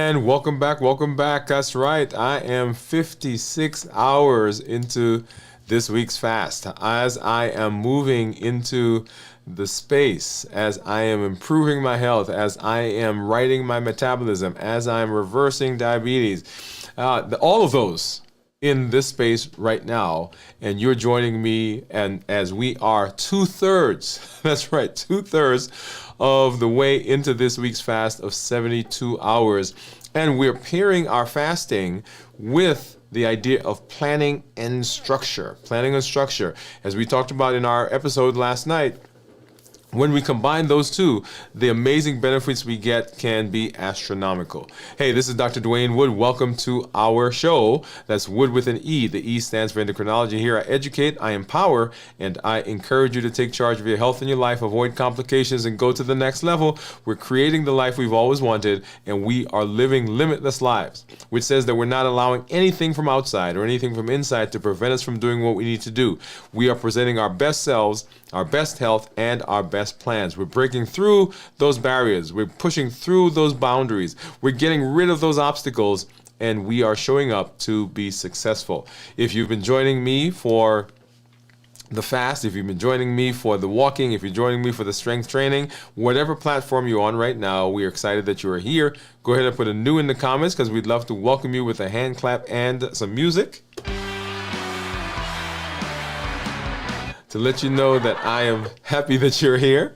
And welcome back, welcome back. That's right. I am 56 hours into this week's fast. As I am moving into the space, as I am improving my health, as I am righting my metabolism, as I am reversing diabetes, all of those in this space right now, and you're joining me, and as we are 2/3, that's right, 2/3 of the way into this week's fast of 72 hours. And we're pairing our fasting with the idea of planning and structure. Planning and structure. As we talked about in our episode last night, when we combine those two, the amazing benefits we get can be astronomical. Hey, this is Dr. Dwain Woode. Welcome to our show. That's Wood with an E. The E stands for endocrinology. Here I educate, I empower, and I encourage you to take charge of your health and your life, avoid complications, and go to the next level. We're creating the life we've always wanted, and we are living limitless lives, which says that we're not allowing anything from outside or anything from inside to prevent us from doing what we need to do. We are presenting our best selves, our best health, and our best plans. We're breaking through those barriers. We're pushing through those boundaries. We're getting rid of those obstacles, and we are showing up to be successful. If you've been joining me for the fast, if you've been joining me for the walking, if you're joining me for the strength training, whatever platform you're on right now, we are excited that you are here. Go ahead and put a new in the comments because we'd love to welcome you with a hand clap and some music to let you know that I am happy that you're here.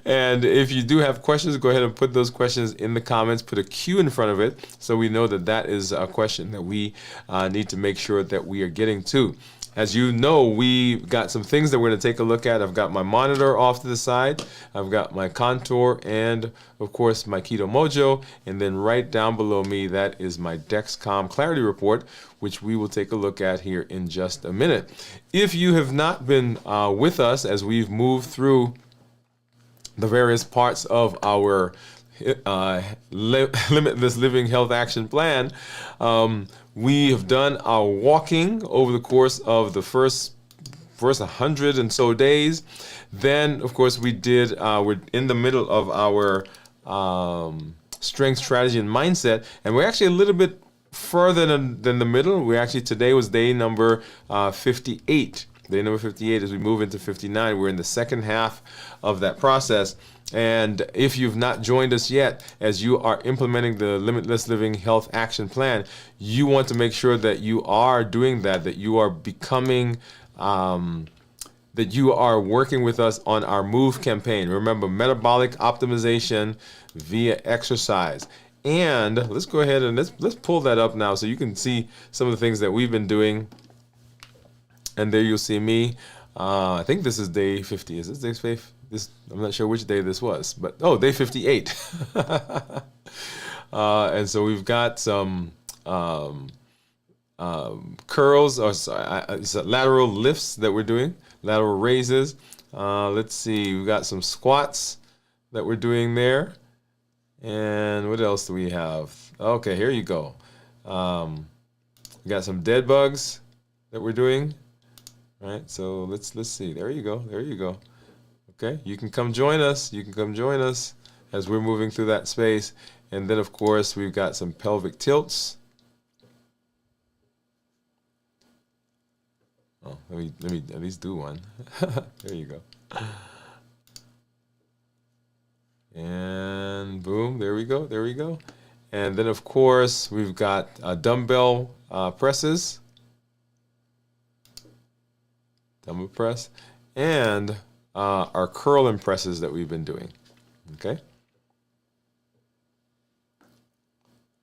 And if you do have questions, go ahead and put those questions in the comments. Put a Q in front of it so we know that that is a question that we need to make sure that we are getting to. As you know, we've got some things that we're going to take a look at. I've got my monitor off to the side. I've got my Contour and, of course, my Keto Mojo. And then right down below me, that is my Dexcom Clarity Report, which we will take a look at here in just a minute. If you have not been with us as we've moved through the various parts of our Limitless Living Health Action Plan, we have done our walking over the course of the first 100 and so days. Then, of course, we're in the middle of our strength, strategy, and mindset, and we're actually a little bit further than the middle. Today was day number 58. Day number 58 as we move into 59. We're in the second half of that process. And if you've not joined us yet, as you are implementing the Limitless Living Health Action Plan, you want to make sure that you are doing that you are becoming, that you are working with us on our MOVE campaign. Remember, metabolic optimization via exercise. And let's go ahead and let's pull that up now so you can see some of the things that we've been doing. And there you'll see me. I think this is day 50. Is this day 50? I'm not sure which day this was, but day 58. And so we've got some curls, or lateral lifts that we're doing, lateral raises. Let's see, we've got some squats that we're doing there. And what else do we have? Okay, here you go. We got some dead bugs that we're doing. All right, so let's see. There you go. Okay, you can come join us. As we're moving through that space. And then, of course, we've got some pelvic tilts. Oh, let me at least do one. There you go. And boom, there we go. And then, of course, we've got dumbbell presses. Dumbbell press. And our curl and presses that we've been doing. Okay.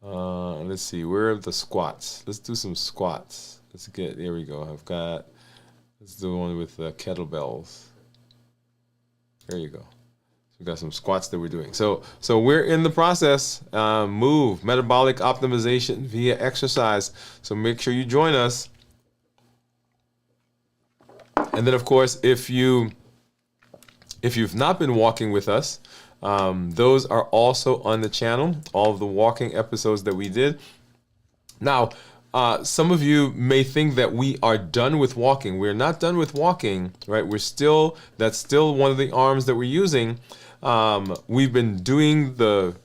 Let's see, where are the squats? Let's do some squats. There we go. Let's do one with the kettlebells. There you go. So we've got some squats that we're doing. So we're in the process. MOVE, metabolic optimization via exercise. So make sure you join us. And then, of course, if you've not been walking with us, those are also on the channel, all of the walking episodes that we did. Now, some of you may think that we are done with walking. We're not done with walking, right? That's still one of the arms that we're using. We've been doing the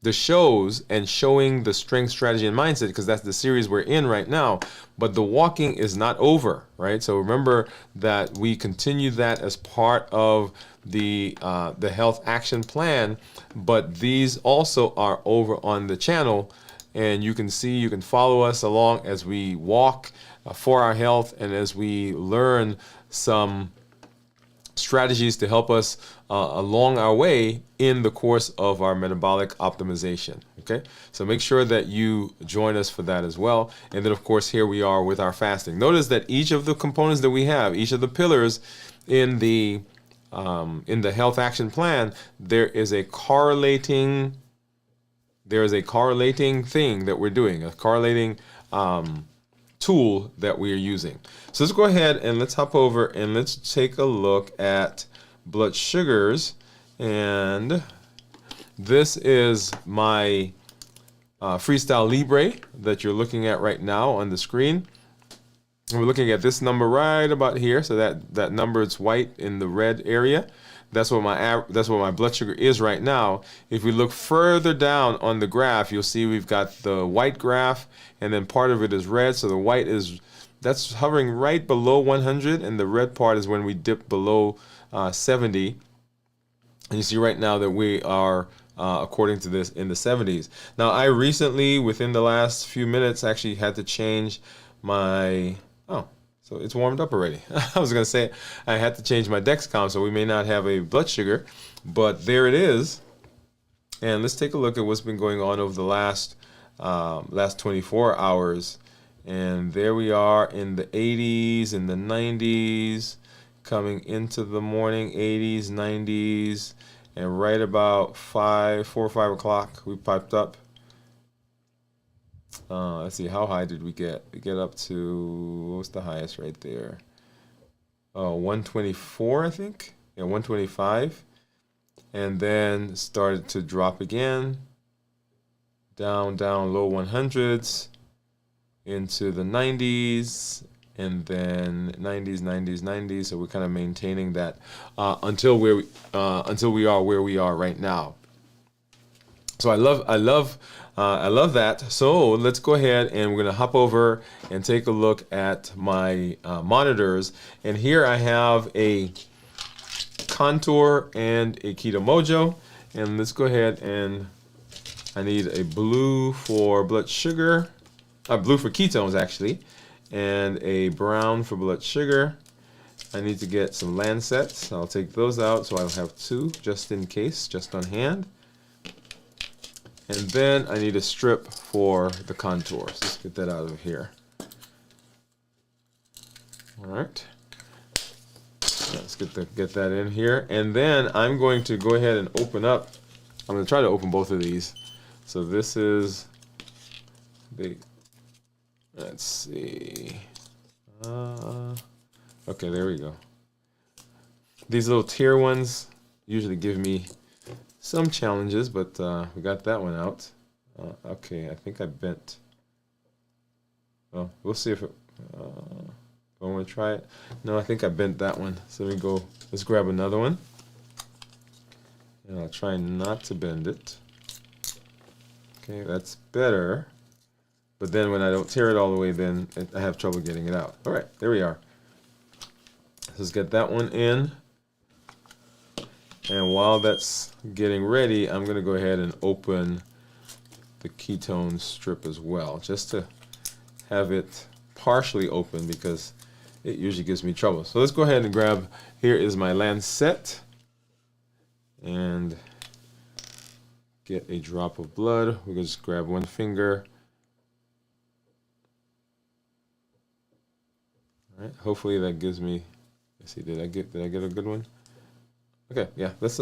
the shows and showing the strength, strategy, and mindset, because that's the series we're in right now. But the walking is not over, right? So remember that we continue that as part of the health action plan. But these also are over on the channel, and you can see, you can follow us along as we walk for our health, and as we learn some strategies to help us along our way in the course of our metabolic optimization. Okay, so make sure that you join us for that as well. And then, of course, here we are with our fasting. Notice that each of the components that we have, each of the pillars in the health action plan, there is a correlating thing that we're doing, a correlating tool that we are using. So let's go ahead and let's hop over and let's take a look at blood sugars. And this is my Freestyle Libre that you're looking at right now on the screen. And we're looking at this number right about here. So that number is white in the red area. That's what my blood sugar is right now. If we look further down on the graph, you'll see we've got the white graph, and then part of it is red. So the white that's hovering right below 100, and the red part is when we dip below 70. And you see right now that we are, according to this, in the 70s. Now, I recently, within the last few minutes, actually had to change my... So it's warmed up already. I was going to say I had to change my Dexcom, so we may not have a blood sugar, but there it is. And let's take a look at what's been going on over the last 24 hours. And there we are in the 80s, in the 90s, coming into the morning, 80s, 90s, and right about 4 or 5 o'clock, we piped up. Let's see, how high did we get? We get up to, what was the highest right there? 124, I think. Yeah, 125. And then started to drop again. Down, low 100s. Into the 90s. And then 90s. So we're kind of maintaining that until we are where we are right now. So I love that. So let's go ahead and we're going to hop over and take a look at my monitors. And here I have a Contour and a Keto Mojo. And let's go ahead and I need a blue for blood sugar, blue for ketones actually, and a brown for blood sugar. I need to get some Lancets. I'll take those out so I'll have 2 just in case, just on hand. And then I need a strip for the Contour. So let's get that out of here. All right. Let's get that in here. And then I'm going to go ahead and open up. I'm going to try to open both of these. So this is the, let's see. Okay, there we go. These little tier ones usually give me some challenges, but we got that one out. Okay, I think I bent. Well, we'll see if it. I want to try it. No, I think I bent that one. So let me go. Let's grab another one, and I'll try not to bend it. Okay, that's better. But then when I don't tear it all the way, then I have trouble getting it out. All right, there we are. Let's get that one in. And while that's getting ready, I'm going to go ahead and open the ketone strip as well, just to have it partially open because it usually gives me trouble. So let's go ahead and grab, here is my Lancet, and get a drop of blood. We'll just grab one finger. All right, hopefully that gives me, let's see, did I get a good one? Okay, yeah, that's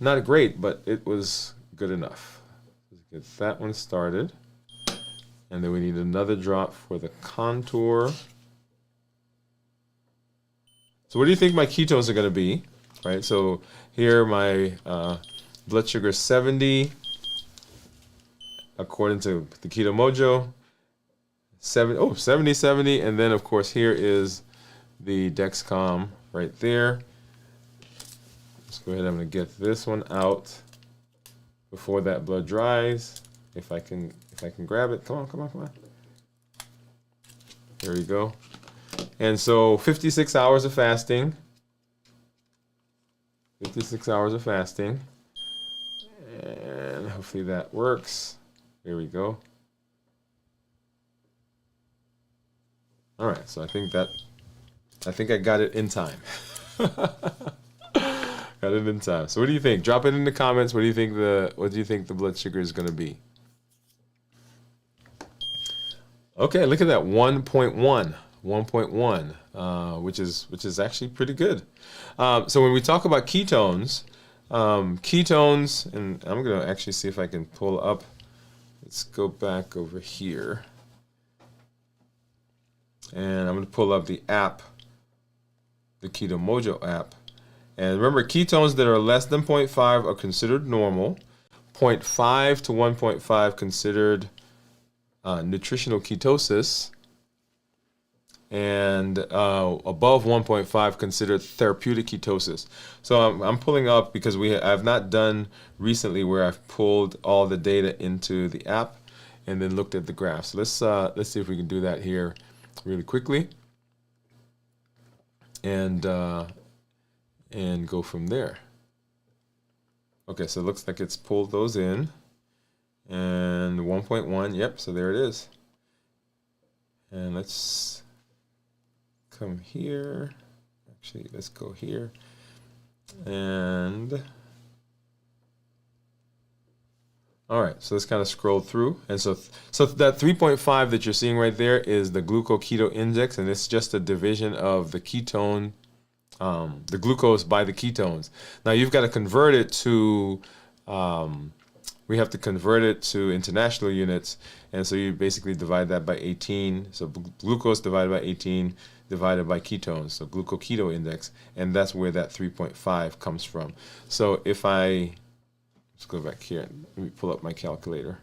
not great, but it was good enough. Let's get that one started. And then we need another drop for the Contour. So what do you think my ketones are going to be? Right, so here my blood sugar is 70, according to the Keto Mojo. 70, and then of course here is the Dexcom right there. Let's go ahead, I'm going to get this one out before that blood dries. If I can grab it. Come on. There you go. And so 56 hours of fasting. 56 hours of fasting. And hopefully that works. Here we go. All right, so I think I got it in time. Got it in time. So what do you think? Drop it in the comments. What do you think the blood sugar is going to be? Okay, look at that, 1.1, which is actually pretty good. So when we talk about ketones, and I'm going to actually see if I can pull up. Let's go back over here. And I'm going to pull up the app, the Keto Mojo app. And remember, ketones that are less than 0.5 are considered normal. 0.5 to 1.5 considered nutritional ketosis. And above 1.5 considered therapeutic ketosis. So I'm pulling up because I've not done recently where I've pulled all the data into the app and then looked at the graphs. So let's see if we can do that here really quickly. And go from there. Okay, so it looks like it's pulled those in. And 1.1, yep, so there it is. And let's come here. Actually, let's go here. And all right, so let's kind of scroll through. And so that 3.5 that you're seeing right there is the glucoketo index, and it's just a division of the ketone, the glucose by the ketones. Now you've got to convert it to, we have to convert it to international units, and so you basically divide that by 18. So glucose divided by 18 divided by ketones, so glucoketo index, and that's where that 3.5 comes from. So if let's go back here. Let me pull up my calculator.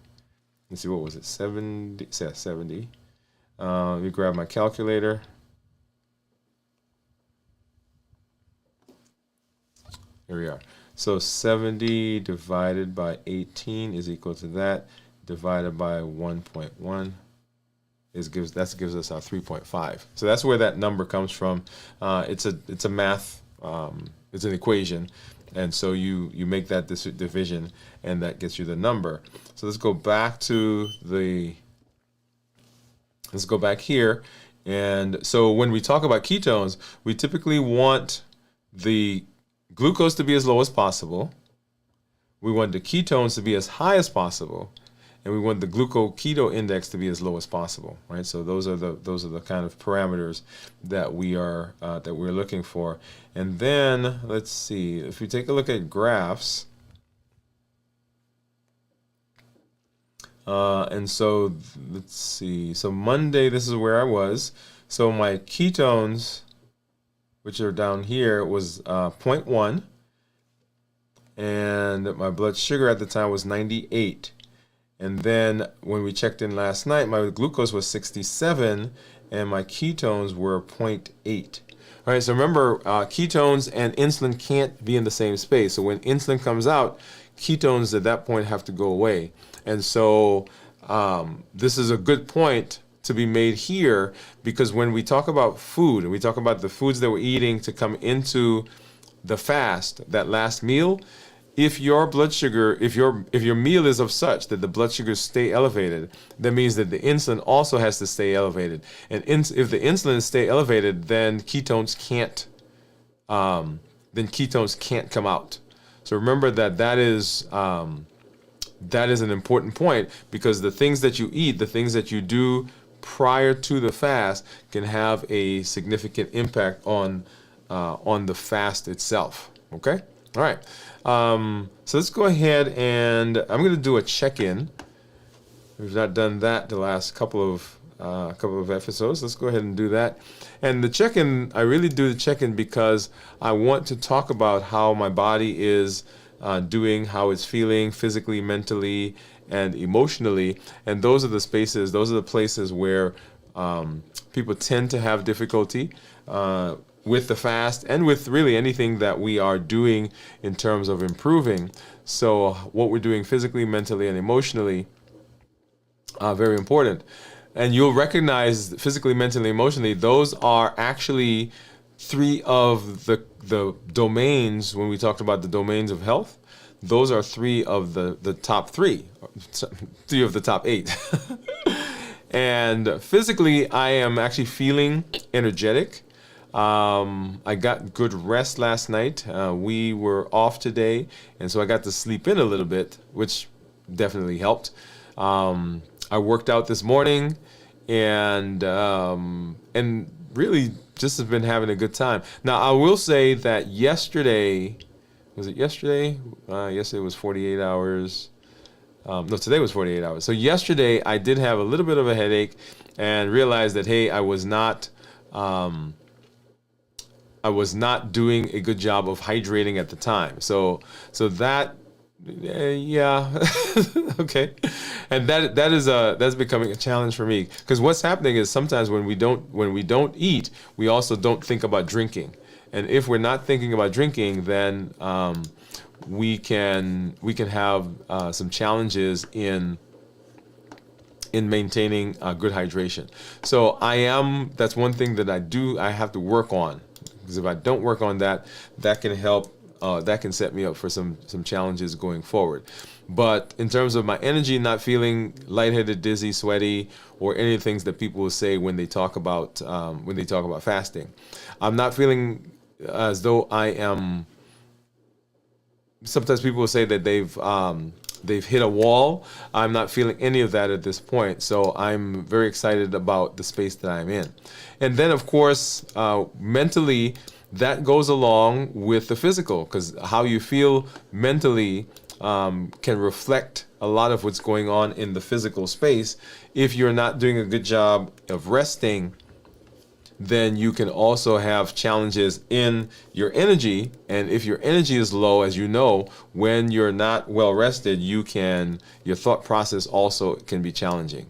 Let's see, what was it? 70. Yeah, 70. Let me grab my calculator. Here we are. So 70 divided by 18 is equal to that, divided by 1.1 gives us our 3.5. So that's where that number comes from. It's a math. It's an equation. And so you make that division, and that gets you the number. So let's go back here. And so when we talk about ketones, we typically want the glucose to be as low as possible. We want the ketones to be as high as possible, and we want the glucoketo index to be as low as possible, right? So those are the kind of parameters that we're looking for. And then let's see, if we take a look at graphs, and so let's see. So Monday, this is where I was. So my ketones, which are down here, was 0.1, and my blood sugar at the time was 98. And then when we checked in last night, my glucose was 67, and my ketones were 0.8. All right, so remember, ketones and insulin can't be in the same space. So when insulin comes out, ketones at that point have to go away. And so this is a good point to be made here, because when we talk about food, and we talk about the foods that we're eating to come into the fast, that last meal, if your blood sugar, if your meal is of such that the blood sugars stay elevated, that means that the insulin also has to stay elevated. And if the insulin stay elevated, then ketones can't come out. So remember that is an important point, because the things that you eat, the things that you do prior to the fast, can have a significant impact on the fast itself. Okay. All right. So let's go ahead, and I'm going to do a check-in. We've not done that the last couple of episodes. Let's go ahead and do that. And the check-in, I really do the check-in because I want to talk about how my body is doing, how it's feeling physically, mentally, and emotionally. And those are the spaces, those are the places where people tend to have difficulty. with the fast and with really anything that we are doing in terms of improving. So what we're doing physically, mentally, and emotionally, very important. And you'll recognize physically, mentally, emotionally, those are actually three of the domains. When we talked about the domains of health, those are three of the top three, three of the top eight. And physically, I am actually feeling energetic. I got good rest last night. We were off today, and so I got to sleep in a little bit, which definitely helped. I worked out this morning, and really just have been having a good time. Now, I will say that yesterday, was it yesterday? Yesterday was 48 hours. No, today was 48 hours. So yesterday I did have a little bit of a headache and realized that, hey, I was not doing a good job of hydrating at the time. So that, yeah, okay. And that's becoming a challenge for me, because what's happening is sometimes when we don't eat, we also don't think about drinking. And if we're not thinking about drinking, then we can have some challenges in maintaining good hydration. So that's one thing that I have to work on, because if I don't work on that, that can help, that can set me up for some challenges going forward. But in terms of my energy, not feeling lightheaded, dizzy, sweaty, or any of the things that people will say when they talk about fasting, I'm not feeling as though I am. Sometimes people will say that they've hit a wall. I'm not feeling any of that at this point, so I'm very excited about the space that I'm in. And then, of course, mentally, that goes along with the physical, because how you feel mentally can reflect a lot of what's going on in the physical space. If you're not doing a good job of resting, then you can also have challenges in your energy. And if your energy is low, as you know, when you're not well rested, your thought process also can be challenging.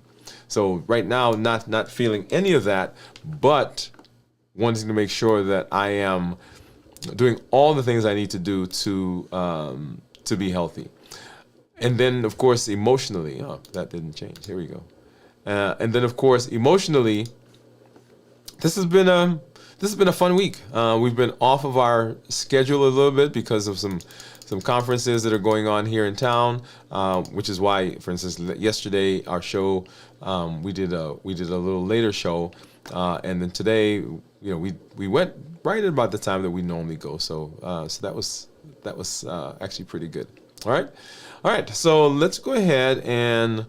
So right now, not feeling any of that, but wanting to make sure that I am doing all the things I need to do to be healthy. And then, of course, emotionally, that didn't change. Here we go. And then, of course, emotionally, this has been a fun week. We've been off of our schedule a little bit because of some conferences that are going on here in town, which is why, for instance, yesterday our show, we did a little later show, and then today, we went right at about the time that we normally go. So that was actually pretty good. All right. So let's go ahead and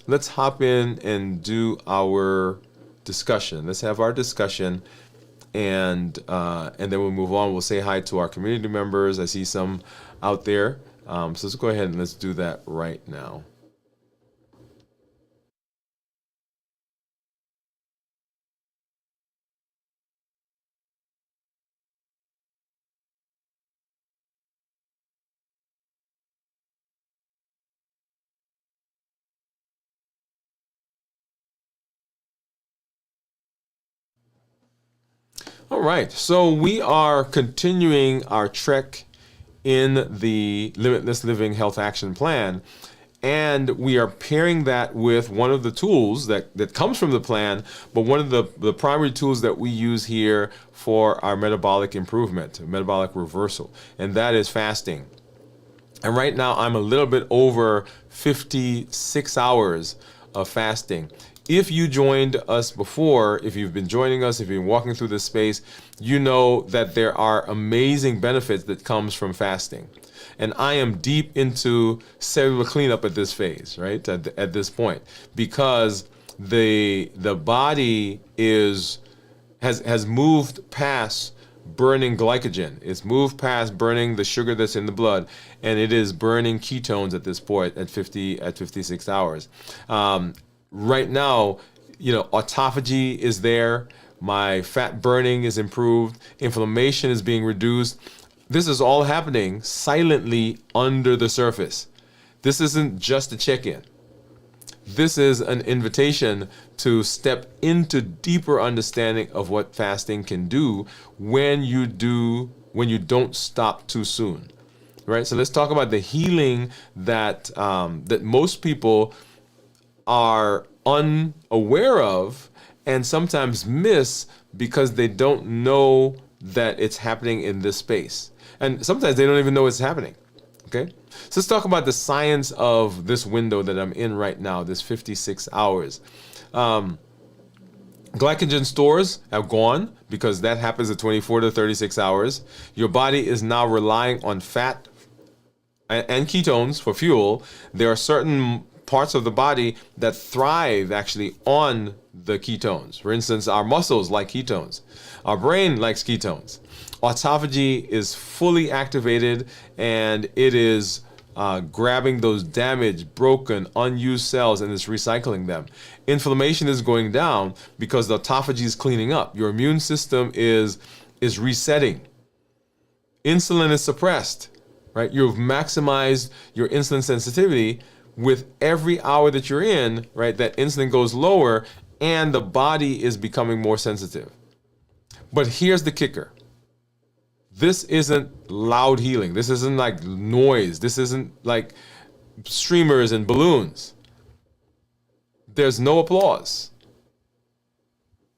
let's hop in and do our discussion. Let's have our discussion, and then we'll move on. We'll say hi to our community members. I see some out there. So let's go ahead and let's do that right now. All right, so we are continuing our trek in the Limitless Living Health Action Plan, and we are pairing that with one of the tools that comes from the plan, but one of the primary tools that we use here for our metabolic improvement, metabolic reversal, and that is fasting. And right now I'm a little bit over 56 hours of fasting. If you joined us before, if you've been joining us, if you've been walking through this space, you know that there are amazing benefits that comes from fasting. And I am deep into cellular cleanup at this phase, right? At this point, because the body has moved past burning glycogen. It's moved past burning the sugar that's in the blood, and it is burning ketones at this point at 56 hours. Right now, autophagy is there. My fat burning is improved. Inflammation is being reduced. This is all happening silently under the surface. This isn't just a check-in. This is an invitation to step into deeper understanding of what fasting can do when you don't stop too soon. Right? So let's talk about the healing that that most people are unaware of and sometimes miss because they don't know that it's happening in this space. And sometimes they don't even know it's happening. Okay? So let's talk about the science of this window that I'm in right now, this 56 hours. Glycogen stores have gone because that happens at 24 to 36 hours. Your body is now relying on fat and ketones for fuel. There are certain parts of the body that thrive actually on the ketones. For instance, our muscles like ketones. Our brain likes ketones. Autophagy is fully activated and it is grabbing those damaged, broken, unused cells and it's recycling them. Inflammation is going down because the autophagy is cleaning up. Your immune system is resetting. Insulin is suppressed, right? You've maximized your insulin sensitivity. With every hour that you're in, right, that insulin goes lower and the body is becoming more sensitive. But here's the kicker. This isn't loud healing. This isn't like noise. This isn't like streamers and balloons. There's no applause.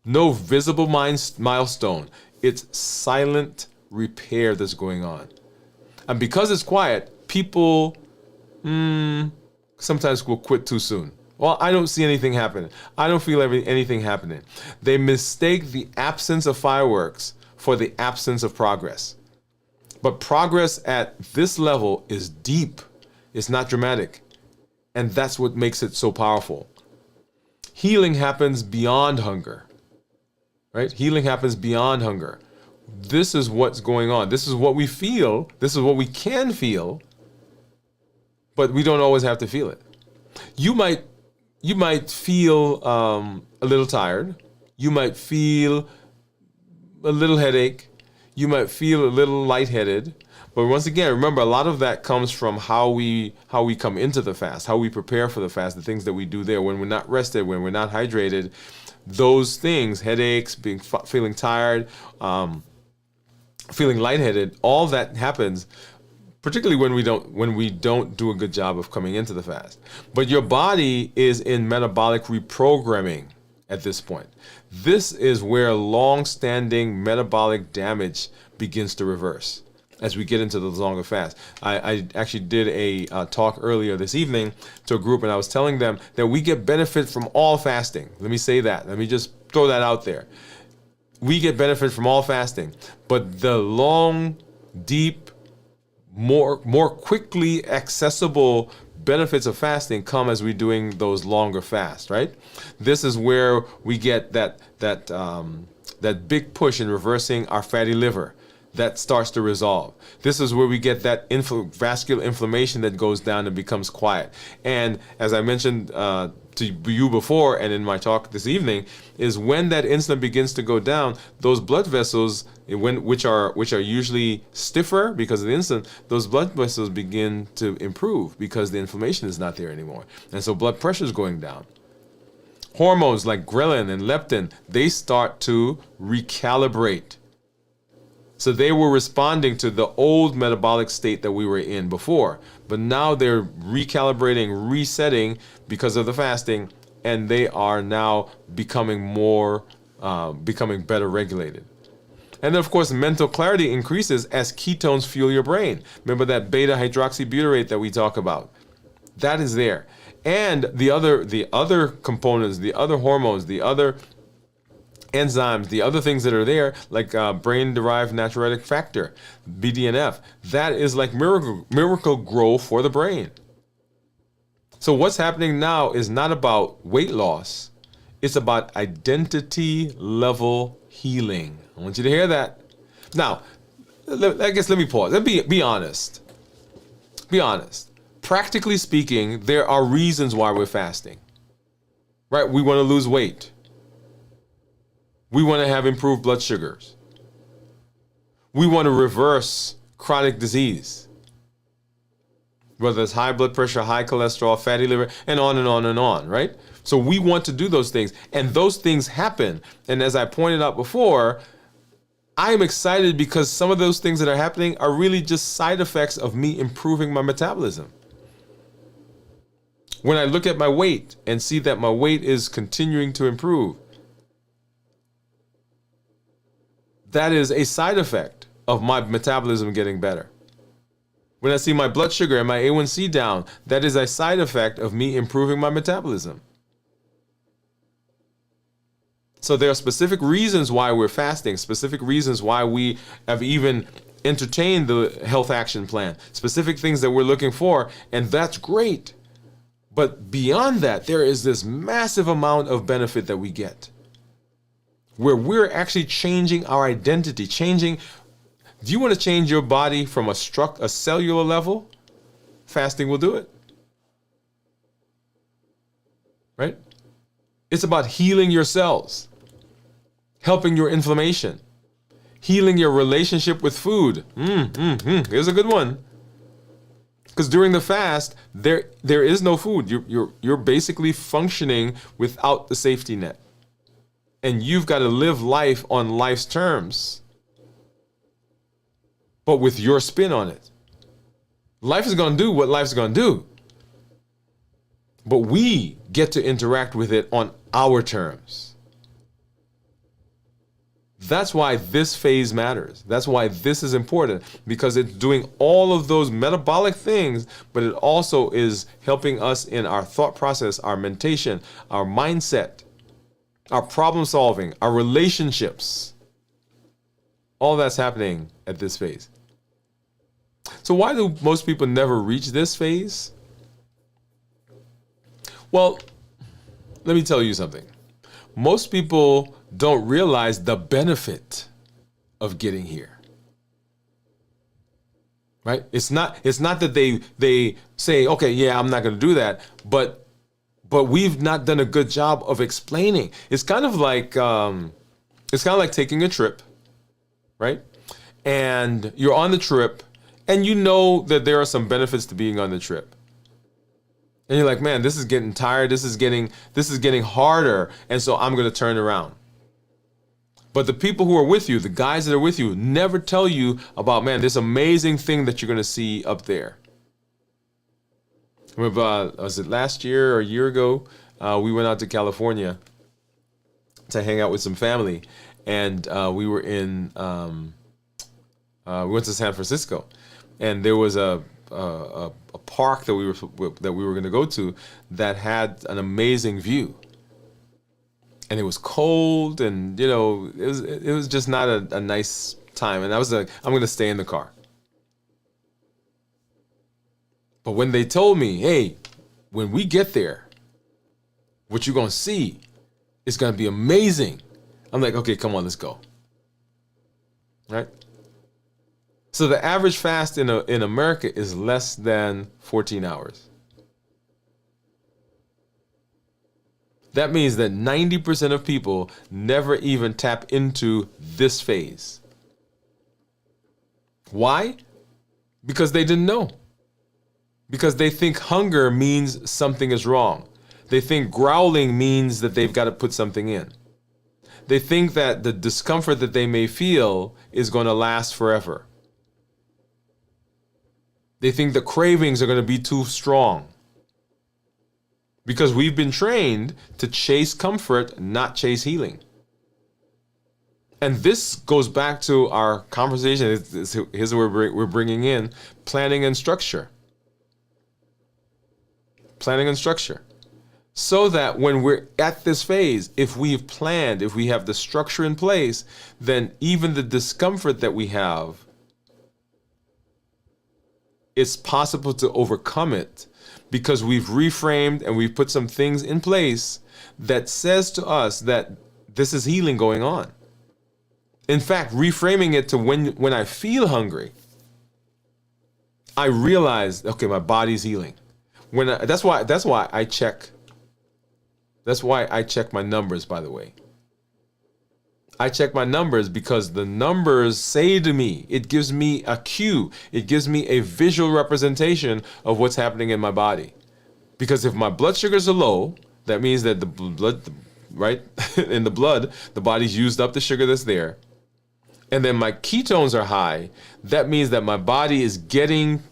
No visible milestone. It's silent repair that's going on. And because it's quiet, people sometimes will quit too soon. Well, I don't see anything happening. I don't feel anything happening. They mistake the absence of fireworks for the absence of progress. But progress at this level is deep. It's not dramatic. And that's what makes it so powerful. Healing happens beyond hunger. Right? Healing happens beyond hunger. This is what's going on. This is what we feel. This is what we can feel. But we don't always have to feel it. You might feel a little tired. You might feel a little headache. You might feel a little lightheaded. But once again, remember, a lot of that comes from how we come into the fast, how we prepare for the fast, the things that we do there. When we're not rested, when we're not hydrated, those things, headaches, feeling tired, feeling lightheaded, all that happens particularly when we don't do a good job of coming into the fast. But your body is in metabolic reprogramming at this point. This is where long-standing metabolic damage begins to reverse as we get into the longer fast. I actually did a talk earlier this evening to a group, and I was telling them that we get benefit from all fasting. Let me say that. Let me just throw that out there. We get benefit from all fasting, but the long, deep, more quickly accessible benefits of fasting come as we're doing those longer fasts, right? This is where we get that big push in reversing our fatty liver. That starts to resolve. This is where we get that vascular inflammation that goes down and becomes quiet. And as I mentioned to you before and in my talk this evening, is when that insulin begins to go down, those blood vessels, which are usually stiffer because of the insulin, those blood vessels begin to improve because the inflammation is not there anymore. And so blood pressure is going down. Hormones like ghrelin and leptin, they start to recalibrate. So they were responding to the old metabolic state that we were in before, but now they're recalibrating, resetting because of the fasting, and they are now becoming better regulated. And then, of course, mental clarity increases as ketones fuel your brain. Remember that beta hydroxybutyrate that we talk about? That is there. And the other components, the other hormones, the other enzymes, the other things that are there, like brain-derived natriuretic factor, BDNF, that is like miracle grow for the brain. So what's happening now is not about weight loss. It's about identity level healing. I want you to hear that. Now, I guess let me pause. Let me be honest. Be honest. Practically speaking, there are reasons why we're fasting. Right? We want to lose weight. We want to have improved blood sugars. We want to reverse chronic disease. whether it's high blood pressure, high cholesterol, fatty liver, and on and on and on, right? So we want to do those things, and those things happen. And as I pointed out before, I am excited because some of those things that are happening are really just side effects of me improving my metabolism. When I look at my weight and see that my weight is continuing to improve, that is a side effect of my metabolism getting better. When I see my blood sugar and my A1C down, that is a side effect of me improving my metabolism. So there are specific reasons why we're fasting, specific reasons why we have even entertained the health action plan, specific things that we're looking for, and that's great. But beyond that, there is this massive amount of benefit that we get, where we're actually changing our identity, changing. Do you want to change your body from a cellular level? Fasting will do it. Right? It's about healing your cells, helping your inflammation, healing your relationship with food. Here's a good one. Because during the fast, there is no food. You're basically functioning without the safety net. And you've got to live life on life's terms, but with your spin on it. Life is going to do what life's going to do. But we get to interact with it on our terms. That's why this phase matters. That's why this is important, because it's doing all of those metabolic things, but it also is helping us in our thought process, our mentation, our mindset, our problem solving, our relationships. All that's happening at this phase. So why do most people never reach this phase? Well, let me tell you something. Most people don't realize the benefit of getting here. Right? It's not that they say, okay, yeah, I'm not going to do that, but we've not done a good job of explaining. It's kind of like taking a trip, right? And you're on the trip, and you know that there are some benefits to being on the trip. And you're like, man, this is getting tired. This is getting harder. And so I'm going to turn around. But the people who are with you, the guys that are with you, never tell you about, man, this amazing thing that you're going to see up there. Remember, was it last year or a year ago? We went out to California to hang out with some family. And we were we went to San Francisco. And there was a park that we were going to go to that had an amazing view, and it was cold, and it was just not a nice time. And I was like, I'm going to stay in the car. But when they told me, hey, when we get there, what you're going to see is going to be amazing, I'm like, okay, come on, let's go. Right? So the average fast in America is less than 14 hours. That means that 90% of people never even tap into this phase. Why? Because they didn't know. Because they think hunger means something is wrong. They think growling means that they've got to put something in. They think that the discomfort that they may feel is going to last forever. They think the cravings are going to be too strong. Because we've been trained to chase comfort, not chase healing. And this goes back to our conversation. Here's what we're bringing in: planning and structure. Planning and structure. So that when we're at this phase, if we've planned, if we have the structure in place, then even the discomfort that we have, it's possible to overcome it, because we've reframed and we've put some things in place that says to us that this is healing going on. In fact, reframing it to when I feel hungry, I realize, okay, my body's healing. That's why I check my numbers, by the way. I check my numbers because the numbers say to me, it gives me a cue. It gives me a visual representation of what's happening in my body. Because if my blood sugars are low, that means that the blood, right, in the blood, the body's used up the sugar that's there. And then my ketones are high. That means that my body is getting,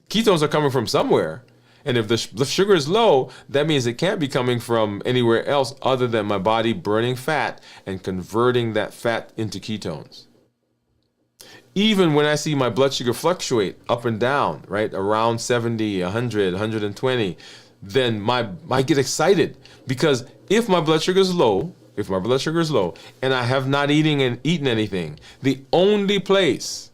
ketones are coming from somewhere. And if the sugar is low, that means it can't be coming from anywhere else other than my body burning fat and converting that fat into ketones. Even when I see my blood sugar fluctuate up and down, right, around 70, 100, 120, then I get excited because if my blood sugar is low, and I have not eaten anything, the only place,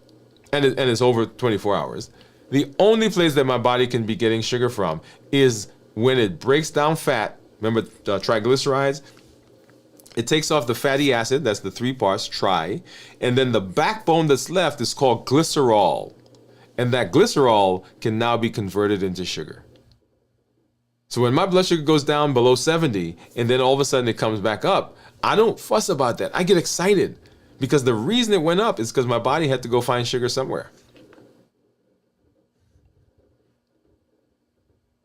and it's over 24 hours, the only place that my body can be getting sugar from is when it breaks down fat. Remember triglycerides? It takes off the fatty acid, that's the 3 parts, tri, and then the backbone that's left is called glycerol. And that glycerol can now be converted into sugar. So when my blood sugar goes down below 70, and then all of a sudden it comes back up, I don't fuss about that. I get excited because the reason it went up is because my body had to go find sugar somewhere.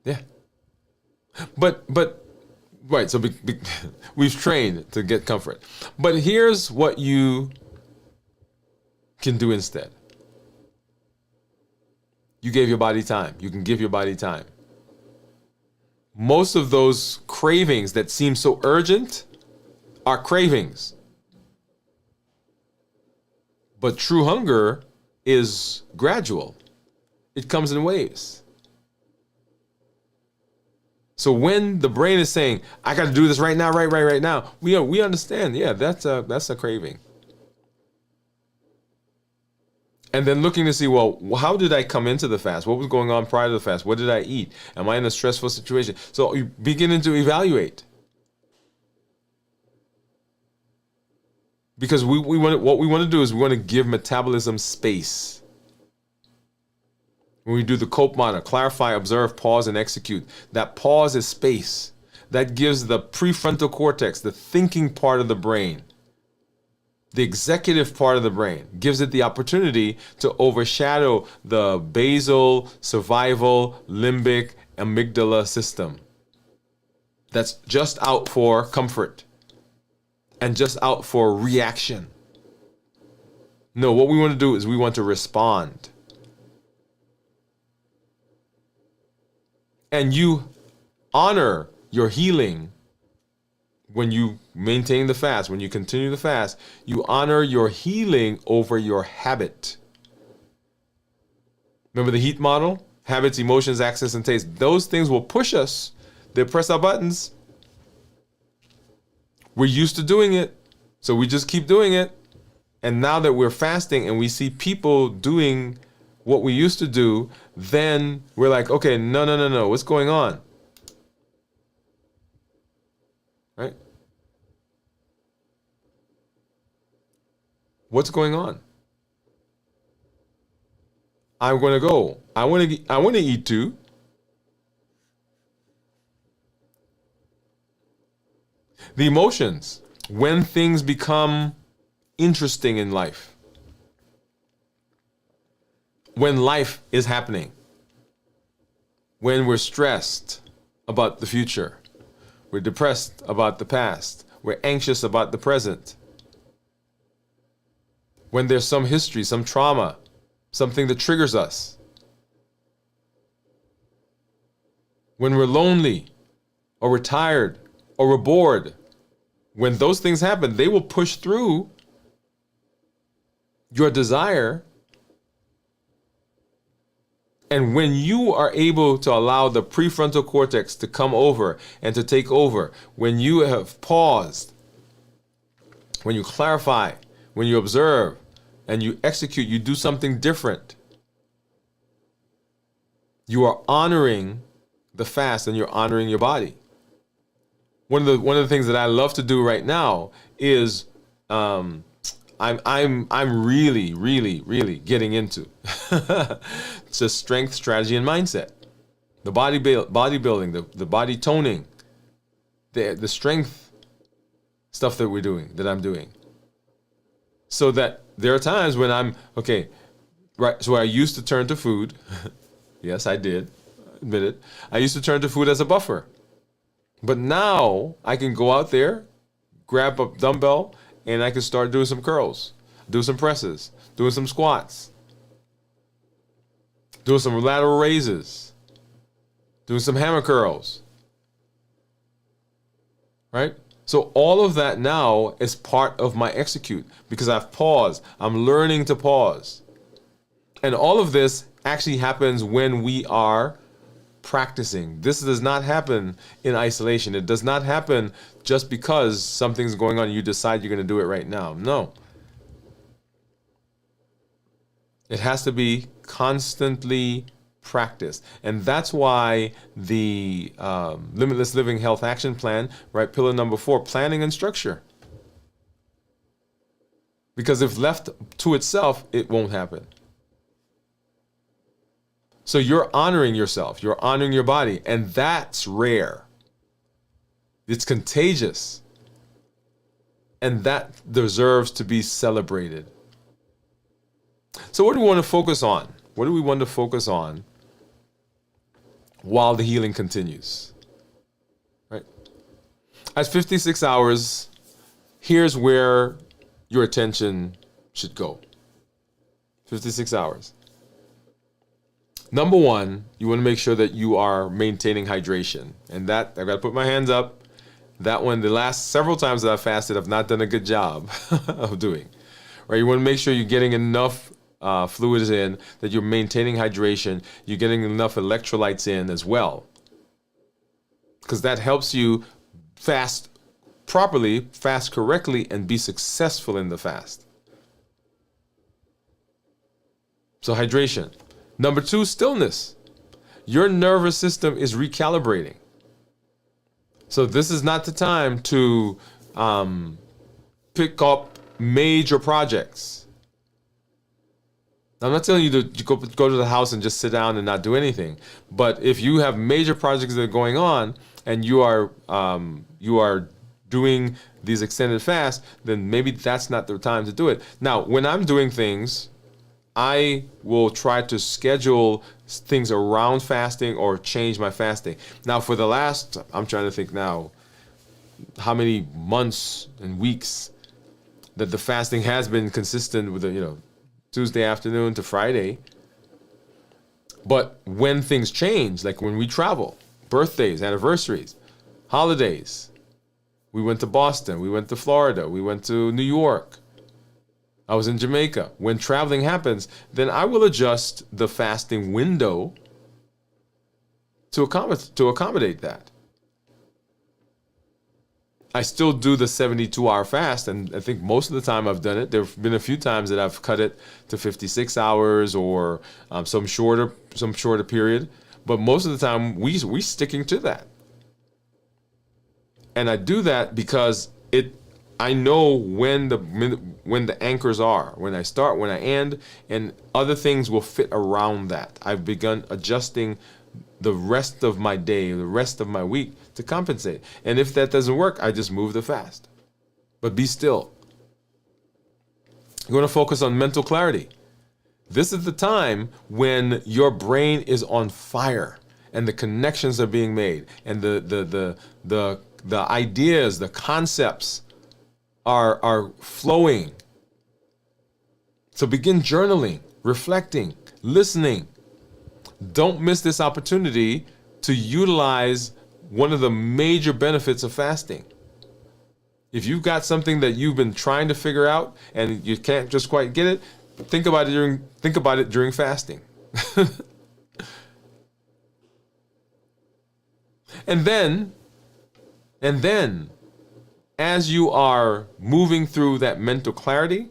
Yeah. But right, so we've trained to get comfort. But here's what you can do instead. You gave your body time. You can give your body time. Most of those cravings that seem so urgent are cravings. But true hunger is gradual. It comes in waves. So when the brain is saying, I got to do this right now, right now, we understand, yeah, that's a craving. And then looking to see, well, how did I come into the fast? What was going on prior to the fast? What did I eat? Am I in a stressful situation? So you beginning to evaluate. Because what we want to do is we want to give metabolism space. When we do the COPE model, clarify, observe, pause, and execute. That pause is space. That gives the prefrontal cortex, the thinking part of the brain, the executive part of the brain, gives it the opportunity to overshadow the basal, survival, limbic, amygdala system. That's just out for comfort and just out for reaction. No, what we want to do is we want to respond. And you honor your healing when you maintain the fast, when you continue the fast. You honor your healing over your habit. Remember the HEAT model? Habits, emotions, access, and taste. Those things will push us. They press our buttons. We're used to doing it, so we just keep doing it. And now that we're fasting and we see people doing what we used to do, then we're like, okay, no, what's going on? Right? What's going on? I'm going to go. I want to eat too. The emotions, when things become interesting in life. When life is happening, when we're stressed about the future, we're depressed about the past, we're anxious about the present, when there's some history, some trauma, something that triggers us, when we're lonely, or we're tired, or we're bored, when those things happen, they will push through your desire. And when you are able to allow the prefrontal cortex to come over and to take over, when you have paused, when you clarify, when you observe, and you execute, you do something different. You are honoring the fast and you're honoring your body. One of the things that I love to do right now is I'm really getting into just strength, strategy, and mindset. The bodybuilding, the body toning, the strength stuff that I'm doing. So that there are times when I'm, okay, right, so I used to turn to food. Yes, I did, admit it. I used to turn to food as a buffer. But now I can go out there, grab a dumbbell, and I can start doing some curls, do some presses, doing some squats, doing some lateral raises, doing some hammer curls, right? So all of that now is part of my execute because I've paused. I'm learning to pause. And all of this actually happens when we are practicing. This does not happen in isolation. It does not happen just because something's going on and you decide you're going to do it right now. No. It has to be constantly practiced. And that's why the Limitless Living Health Action Plan, right, pillar number 4, planning and structure. Because if left to itself, it won't happen. So you're honoring yourself, you're honoring your body, and that's rare. It's contagious. And that deserves to be celebrated. So what do we want to focus on? What do we want to focus on while the healing continues? Right? At 56 hours, here's where your attention should go. 56 hours. Number 1, you want to make sure that you are maintaining hydration. And that, I've got to put my hands up. That one, the last several times that I've fasted, I've not done a good job of doing. Right? You want to make sure you're getting enough fluids in, that you're maintaining hydration, you're getting enough electrolytes in as well. Because that helps you fast properly, fast correctly, and be successful in the fast. So hydration. Number 2, stillness. Your nervous system is recalibrating. So this is not the time to pick up major projects. I'm not telling you to go to the house and just sit down and not do anything. But if you have major projects that are going on and you are doing these extended fasts, then maybe that's not the time to do it. Now, when I'm doing things, I will try to schedule things around fasting or change my fasting. Now, for the last, I'm trying to think now, how many months and weeks that the fasting has been consistent with the, Tuesday afternoon to Friday. But when things change, like when we travel, birthdays, anniversaries, holidays, we went to Boston, we went to Florida, we went to New York, I was in Jamaica. When traveling happens, then I will adjust the fasting window to accommodate that. I still do the 72-hour fast, and I think most of the time I've done it. There have been a few times that I've cut it to 56 hours or some shorter period, but most of the time we sticking to that. And I do that because I know when the anchors are, when I start, when I end, and other things will fit around that. I've begun adjusting the rest of my day, the rest of my week to compensate. And if that doesn't work, I just move the fast. But be still. You're going to focus on mental clarity. This is the time when your brain is on fire and the connections are being made and the ideas, the concepts are flowing. So begin journaling, reflecting, listening. Don't miss this opportunity to utilize one of the major benefits of fasting. If you've got something that you've been trying to figure out and you can't just quite get it, think about it during fasting. And then as you are moving through that mental clarity,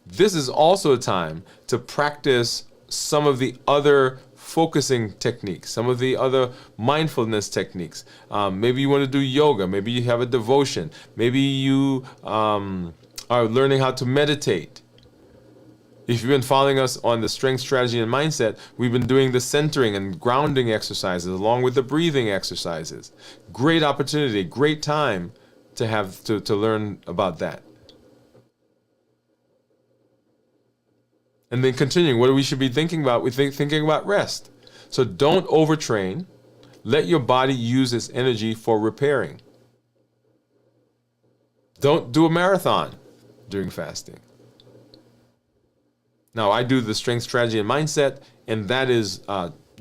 this is also a time to practice some of the other focusing techniques, some of the other mindfulness techniques. Maybe you want to do yoga. Maybe you have a devotion. Maybe you are learning how to meditate. If you've been following us on the strength, strategy, and mindset, we've been doing the centering and grounding exercises along with the breathing exercises. Great opportunity, great time to have to learn about that. And then continuing, what we should be thinking about? Thinking about rest. So don't overtrain. Let your body use its energy for repairing. Don't do a marathon during fasting. Now, I do the strength, strategy, and mindset, and that is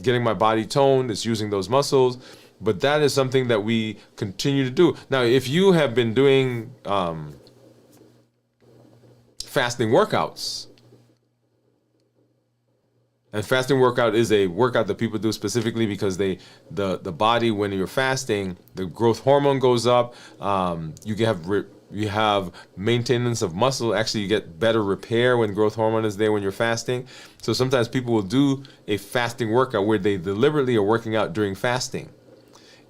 getting my body toned. It's using those muscles. But that is something that we continue to do. Now, if you have been doing fasting workouts, and fasting workout is a workout that people do specifically because the body, when you're fasting, the growth hormone goes up. You have maintenance of muscle. Actually, you get better repair when growth hormone is there when you're fasting. So sometimes people will do a fasting workout where they deliberately are working out during fasting.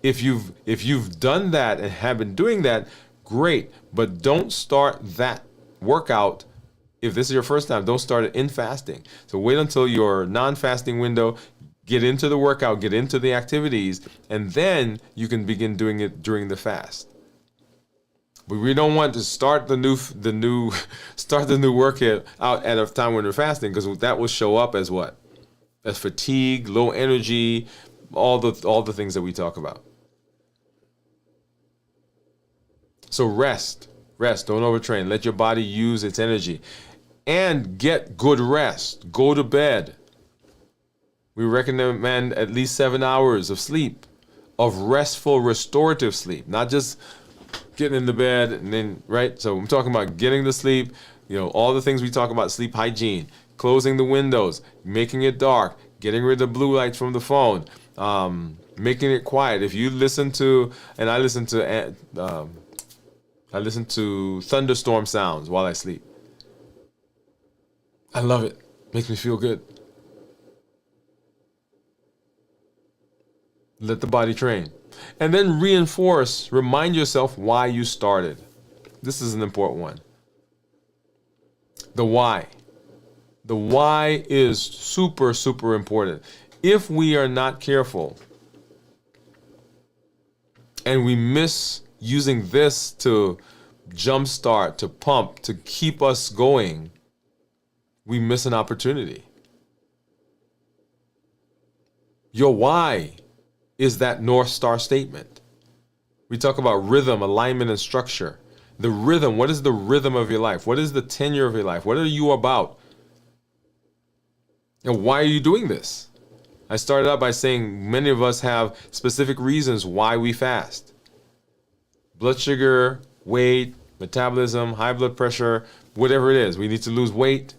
If you've done that and have been doing that, great. But don't start that workout. If this is your first time, don't start it in fasting. So wait until your non-fasting window, get into the workout, get into the activities, and then you can begin doing it during the fast. But we don't want to start the new workout out at a time when we're fasting, because that will show up as what? As fatigue, low energy, all the things that we talk about. So rest, don't overtrain. Let your body use its energy. And get good rest. Go to bed. We recommend at least 7 hours of sleep, of restful, restorative sleep, not just getting in the bed and then, right? So I'm talking about getting to sleep, all the things we talk about, sleep hygiene, closing the windows, making it dark, getting rid of blue lights from the phone, making it quiet. If you listen to, and I listen to thunderstorm sounds while I sleep. I love it. Makes me feel good. Let the body train. And then remind yourself why you started. This is an important one. The why. The why is super, super important. If we are not careful and we miss using this to jumpstart, to pump, to keep us going, we miss an opportunity. Your why is that North Star statement. We talk about rhythm, alignment, and structure. The rhythm, what is the rhythm of your life? What is the tenure of your life? What are you about? And why are you doing this? I started out by saying many of us have specific reasons why we fast. Blood sugar, weight, metabolism, high blood pressure, whatever it is. We need to lose weight.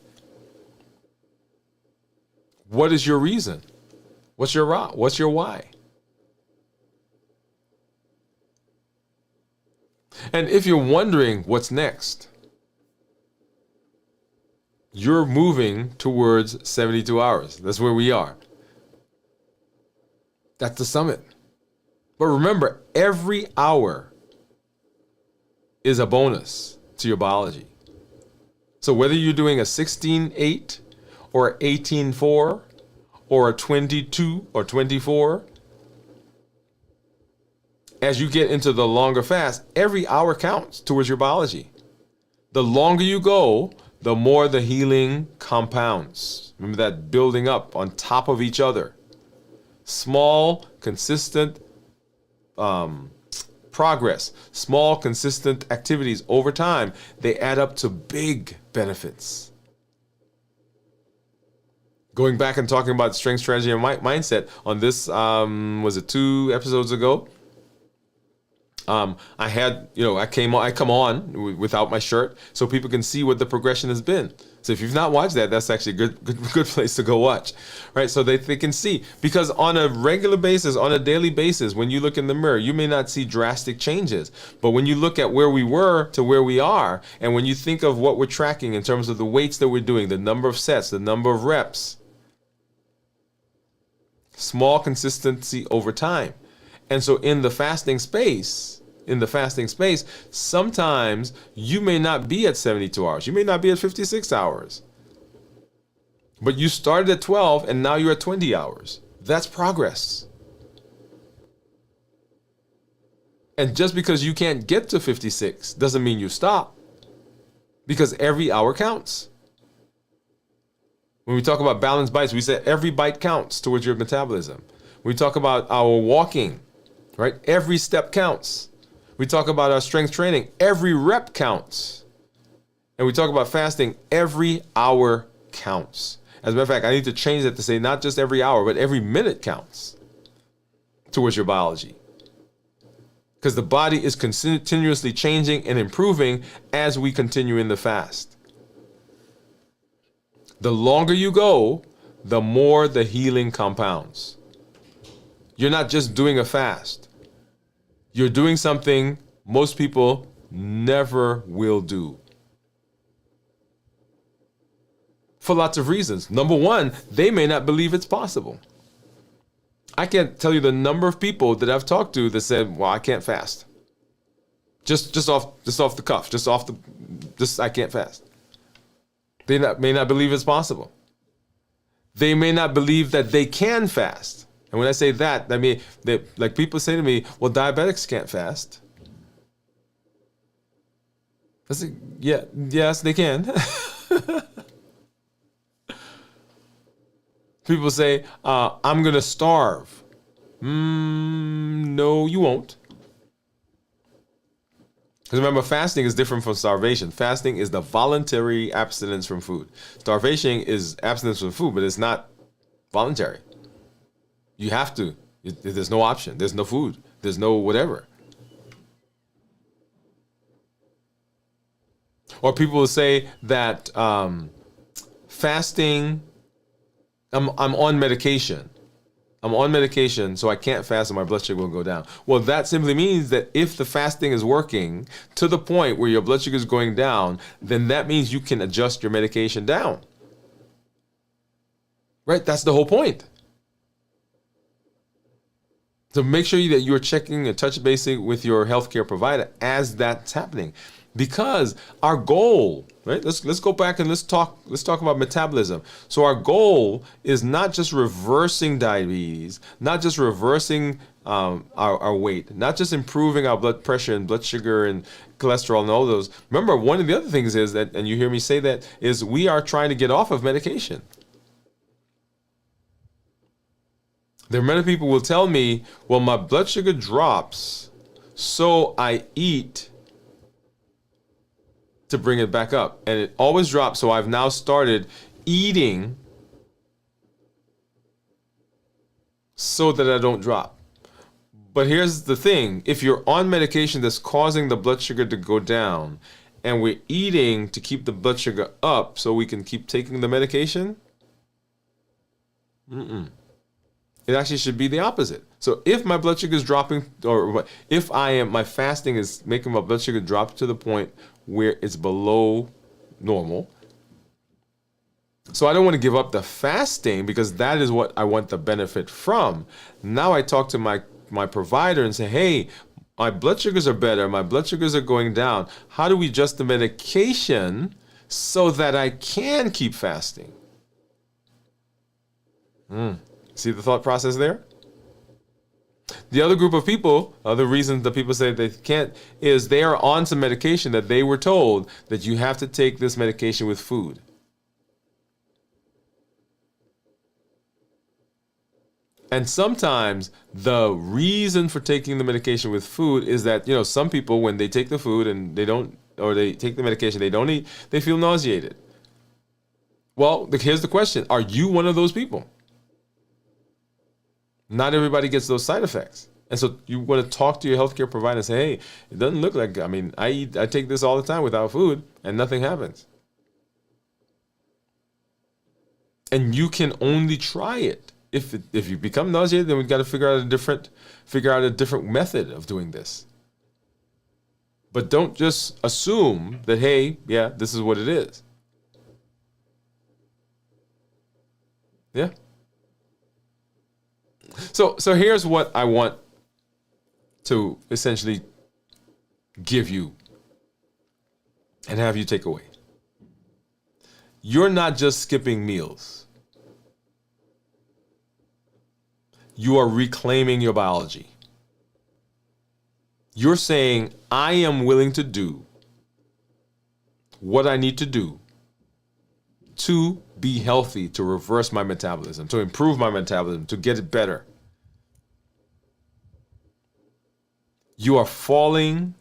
What is your reason? What's your why? And if you're wondering what's next, you're moving towards 72 hours. That's where we are. That's the summit. But remember, every hour is a bonus to your biology. So whether you're doing a 16-8 or 18-4 or a 22 or 24, as you get into the longer fast, every hour counts towards your biology. The longer you go, the more the healing compounds. Remember that building up on top of each other. Small, consistent progress, small, consistent activities over time, they add up to big benefits. Going back and talking about strength, strategy, and mindset on this, was it 2 episodes ago? I come on without my shirt so people can see what the progression has been. So if you've not watched that, that's actually a good place to go watch, right? So they can see, because on a regular basis, on a daily basis, when you look in the mirror, you may not see drastic changes, but when you look at where we were to where we are, and when you think of what we're tracking in terms of the weights that we're doing, the number of sets, the number of reps, small consistency over time. And so in the fasting space, sometimes you may not be at 72 hours. You may not be at 56 hours. But you started at 12 and now you're at 20 hours. That's progress. And just because you can't get to 56 doesn't mean you stop. Because every hour counts. When we talk about balanced bites, we say every bite counts towards your metabolism. We talk about our walking, right? Every step counts. We talk about our strength training. Every rep counts. And we talk about fasting. Every hour counts. As a matter of fact, I need to change that to say not just every hour, but every minute counts towards your biology. Because the body is continuously changing and improving as we continue in the fast. The longer you go, the more the healing compounds. You're not just doing a fast. You're doing something most people never will do. For lots of reasons. Number one, they may not believe it's possible. I can't tell you the number of people that I've talked to that said, well, I can't fast. Just off the cuff, I can't fast. They may not believe it's possible. They may not believe that they can fast. And when I say that, I mean, like people say to me, well, diabetics can't fast. I say, yeah, yes, they can. People say, I'm going to starve. No, you won't. Because remember, fasting is different from starvation. Fasting is the voluntary abstinence from food. Starvation is abstinence from food, but it's not voluntary. You have to. There's no option. There's no food. There's no whatever. Or people will say that fasting, I'm on medication. I'm on medication, so I can't fast and my blood sugar will go down. Well, that simply means that if the fasting is working to the point where your blood sugar is going down, then that means you can adjust your medication down. Right? That's the whole point. So make sure that you're checking and touch basing with your healthcare provider as that's happening. Because our goal, right? Let's go back and let's talk about metabolism. So our goal is not just reversing diabetes, not just reversing our weight, not just improving our blood pressure and blood sugar and cholesterol and all those. Remember, one of the other things is that, and you hear me say that, is we are trying to get off of medication. There are many people who will tell me, well, my blood sugar drops, so I eat to bring it back up. And it always drops, so I've now started eating so that I don't drop. But here's the thing. If you're on medication that's causing the blood sugar to go down, and we're eating to keep the blood sugar up so we can keep taking the medication, it actually should be the opposite. So if my blood sugar is dropping, or if my fasting is making my blood sugar drop to the point where it's below normal, so I don't want to give up the fasting because that is what I want the benefit from. Now I talk to my provider and say, hey, my blood sugars are better, my blood sugars are going down. How do we adjust the medication so that I can keep fasting? See the thought process there? The other group of people, the reason that people say they can't, is they are on some medication that they were told that you have to take this medication with food. And sometimes the reason for taking the medication with food is that, some people, when they take the food and they take the medication, they don't eat, they feel nauseated. Well, here's the question. Are you one of those people? Not everybody gets those side effects. And so you want to talk to your healthcare provider and say, hey, it doesn't look like, I take this all the time without food and nothing happens. And you can only try it. If you become nauseated, then we've got to figure out a different method of doing this. But don't just assume that, hey, yeah, this is what it is. Yeah. So here's what I want to essentially give you and have you take away. You're not just skipping meals. You are reclaiming your biology. You're saying, I am willing to do what I need to do to be healthy, to reverse my metabolism, to improve my metabolism, to get it better. You are falling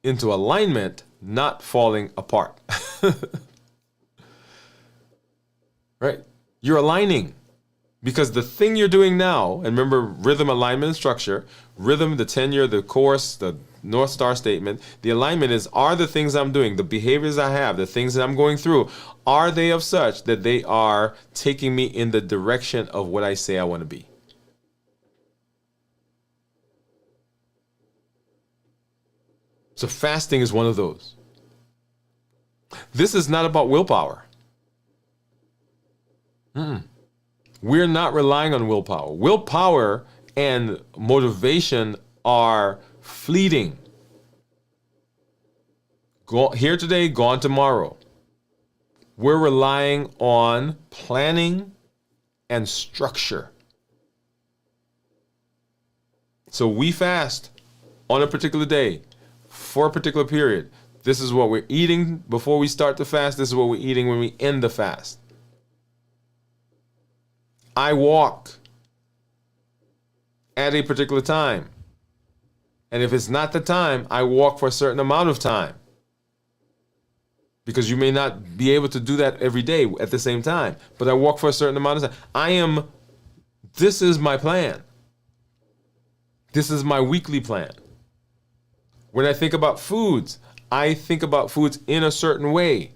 into alignment, not falling apart. Right? You're aligning. Because the thing you're doing now, and remember rhythm, alignment, and structure, rhythm, the tenure, the course, the North Star statement, the alignment is, are the things I'm doing, the behaviors I have, the things that I'm going through, are they of such that they are taking me in the direction of what I say I want to be? So fasting is one of those. This is not about willpower. We're not relying on willpower. Willpower and motivation are fleeting. Here today, gone tomorrow. We're relying on planning and structure. So we fast on a particular day for a particular period. This is what we're eating before we start the fast. This is what we're eating when we end the fast. I walk at a particular time. And if it's not the time, I walk for a certain amount of time. Because you may not be able to do that every day at the same time. But I walk for a certain amount of time. This is my plan. This is my weekly plan. When I think about foods, I think about foods in a certain way.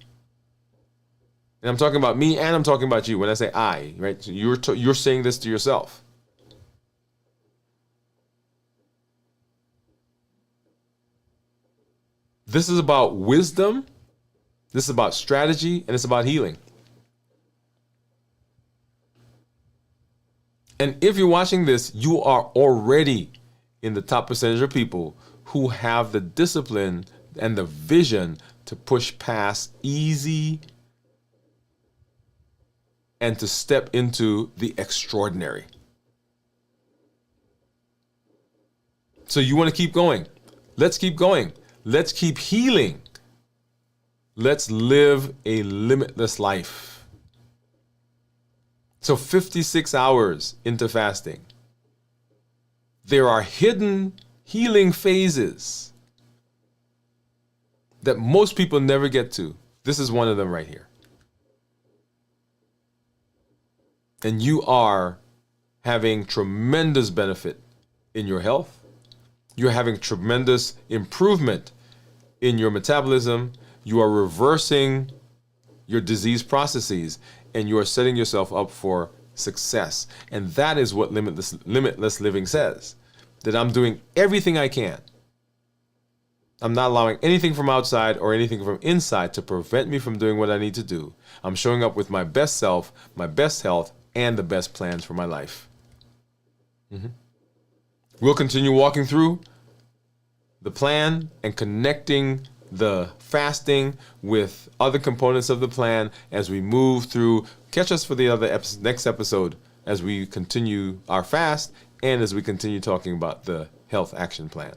And I'm talking about me and I'm talking about you when I say I, right? So you're saying this to yourself. This is about wisdom, this is about strategy, and it's about healing. And if you're watching this, you are already in the top percentage of people who have the discipline and the vision to push past easy and to step into the extraordinary. So you want to keep going. Let's keep going. Let's keep healing. Let's live a limitless life. So 56 hours into fasting, there are hidden healing phases that most people never get to. This is one of them right here. And you are having tremendous benefit in your health. You're having tremendous improvement in your metabolism. You are reversing your disease processes, and you are setting yourself up for success. And that is what limitless living says, that I'm doing everything I can. I'm not allowing anything from outside or anything from inside to prevent me from doing what I need to do. I'm showing up with my best self, my best health, and the best plans for my life. We'll continue walking through the plan and connecting the fasting with other components of the plan as we move through. Catch us for the next episode as we continue our fast and as we continue talking about the health action plan.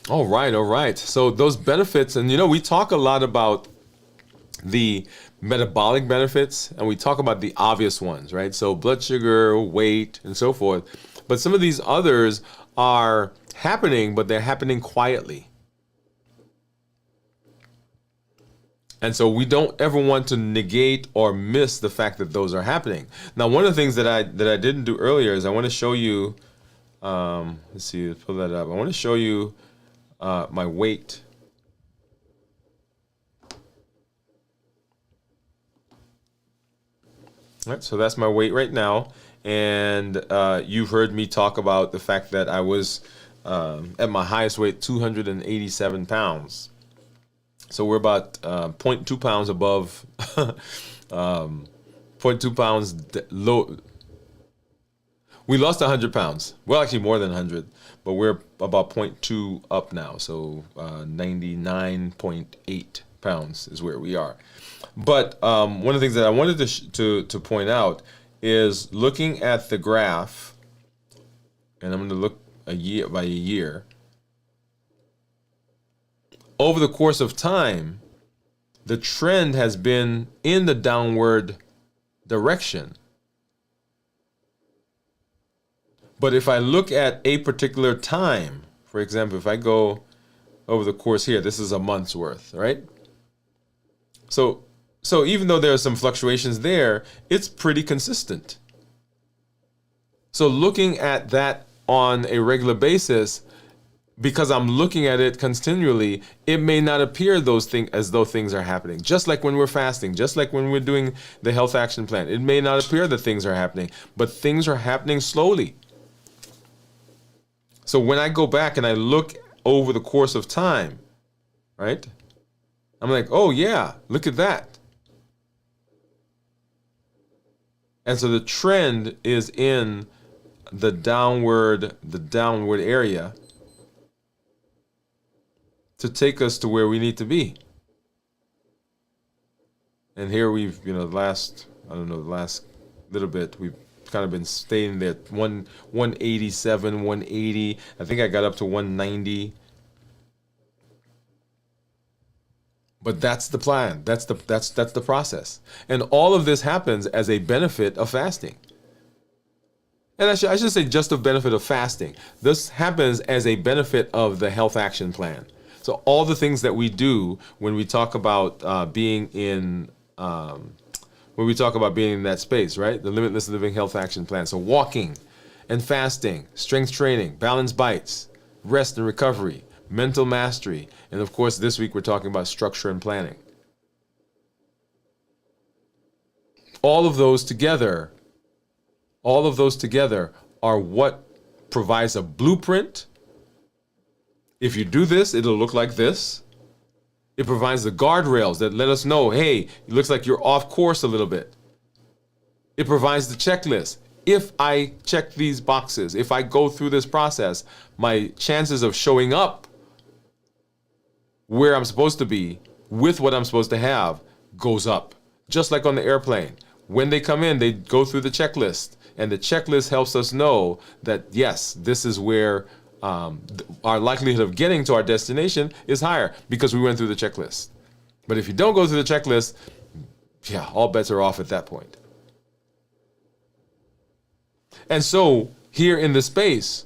All right. So those benefits, and we talk a lot about the metabolic benefits, and we talk about the obvious ones, right? So blood sugar, weight, and so forth. But some of these others are happening, but they're happening quietly. And so we don't ever want to negate or miss the fact that those are happening. Now, one of the things that I didn't do earlier is I want to show you, let's see, let's pull that up. I want to show you my weight. All right, so that's my weight right now. And you've heard me talk about the fact that I was at my highest weight, 287 pounds. So we're about 0.2 pounds above, 0.2 pounds low. We lost 100 pounds. Well, actually more than 100, but we're about point 0.2 up now. So 99.8 pounds is where we are. But one of the things that I wanted to point out is looking at the graph, and I'm going to look a year by a year. Over the course of time, the trend has been in the downward direction. But if I look at a particular time, for example, if I go over the course here, this is a month's worth, right? So even though there are some fluctuations there, it's pretty consistent. So looking at that on a regular basis, because I'm looking at it continually, it may not appear those things as though things are happening. Just like when we're fasting, just like when we're doing the health action plan, it may not appear that things are happening, but things are happening slowly. So when I go back and I look over the course of time, right? I'm like, oh yeah, look at that. And so the trend is in the downward area to take us to where we need to be. And here we've, the last little bit, we've kind of been staying there, 187, 180. I think I got up to 190. But that's the plan. That's the process. And all of this happens as a benefit of fasting. And I should say just a benefit of fasting. This happens as a benefit of the health action plan. So all the things that we do when we talk about being in that space, right? The Limitless Living Health Action Plan. So walking and fasting, strength training, balanced bites, rest and recovery, mental mastery, and of course this week we're talking about structure and planning. All of those together are what provides a blueprint. If you do this, it'll look like this. It provides the guardrails that let us know, hey, it looks like you're off course a little bit. It provides the checklist. If I check these boxes, if I go through this process, my chances of showing up where I'm supposed to be with what I'm supposed to have goes up. Just like on the airplane. When they come in, they go through the checklist. And the checklist helps us know that, yes, this is where our likelihood of getting to our destination is higher because we went through the checklist. But if you don't go through the checklist, yeah, all bets are off at that point. And so here in the space,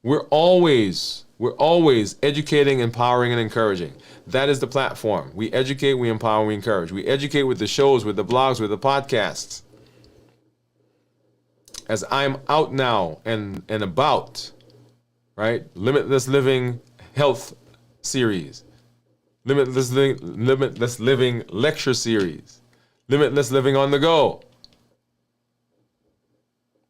we're always educating, empowering, and encouraging. That is the platform. We educate, we empower, we encourage. We educate with the shows, with the blogs, with the podcasts. As I'm out now and about, right? Limitless Living Health Series, Limitless Living Lecture Series, Limitless Living on the Go,